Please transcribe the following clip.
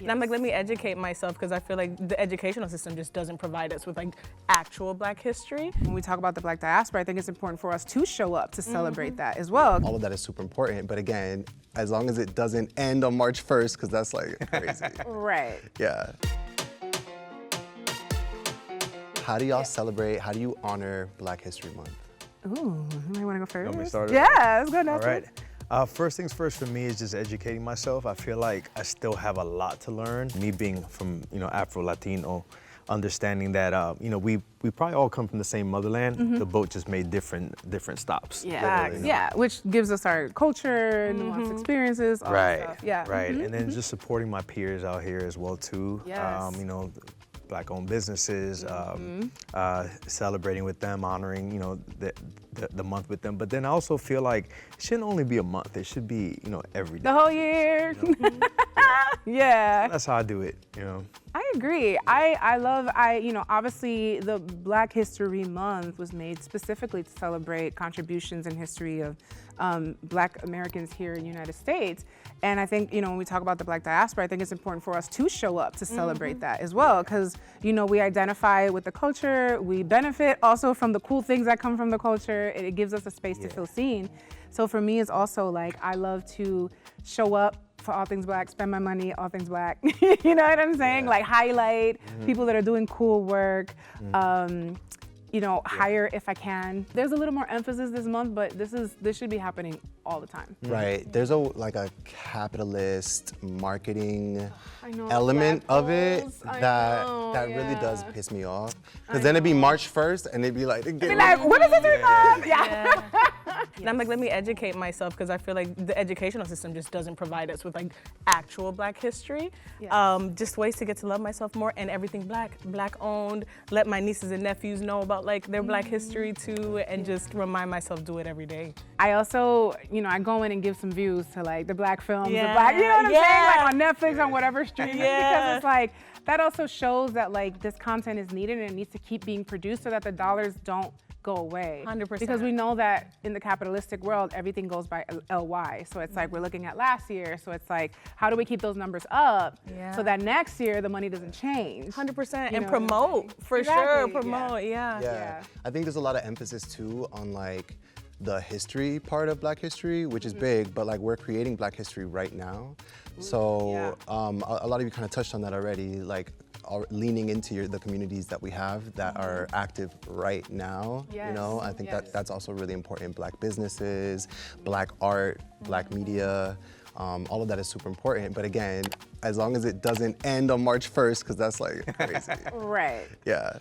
And I'm like, let me educate myself, because I feel like the educational system just doesn't provide us with like actual Black history. When we talk about the Black diaspora, I think it's important for us to show up to celebrate that as well. All of that is super important, but again, as long as it doesn't end on March 1st, because that's like crazy. Right. Yeah. How do y'all celebrate, how do you honor Black History Month? Ooh, you might want to go first. You want me to start? Yeah, let's go now. All right. First things first for me is just educating myself. I feel like I still have a lot to learn. Me being from, Afro-Latino, understanding that, we probably all come from the same motherland. The boat just made different stops. Yeah, yeah, which gives us our culture, nuanced experiences, all that stuff. Yeah. Right, and then just supporting my peers out here as well too. Yes. Black-owned businesses, celebrating with them, honoring, the month with them. But then I also feel like it shouldn't only be a month. It should be, every day. The whole year. Yeah. That's how I do it, I agree. I love, obviously the Black History Month was made specifically to celebrate contributions in history of Black Americans here in the United States. And I think, when we talk about the Black diaspora, I think it's important for us to show up to celebrate that as well. Because, we identify with the culture, we benefit also from the cool things that come from the culture. It gives us a space to feel seen. So for me, it's also like, I love to show up for all things Black, spend my money, all things Black. You know what I'm saying? Like highlight people that are doing cool work. Hire if I can. There's a little more emphasis this month, but this should be happening all the time. Right, there's a capitalist marketing element of it that really does piss me off. Because then it'd be March 1st and it'd be like, what is it? Yeah. And I'm like, let me educate myself, because I feel like the educational system just doesn't provide us with like actual Black history. Just ways to get to love myself more, and everything Black owned. Let my nieces and nephews know about like their Black history too, and just remind myself, do it every day. I also, I go in and give some views to like the Black films, the Black, you know what I'm saying? Like on Netflix, on whatever streaming, because it's like, that also shows that like this content is needed and it needs to keep being produced so that the dollars don't go away. 100%. Because we know that in the capitalistic world, everything goes by LY. So it's like, we're looking at last year. So it's like, how do we keep those numbers up so that next year the money doesn't change? 100%, and promote, for sure, promote, Yeah. I think there's a lot of emphasis too on like the history part of Black history, which is big, but like we're creating Black history right now. So a lot of you kind of touched on that already, like leaning into the communities that we have that are active right now. I think that's also really important. Black businesses, Black art, Black media, all of that is super important. But again, as long as it doesn't end on March 1st, because that's like crazy. Right. Yeah.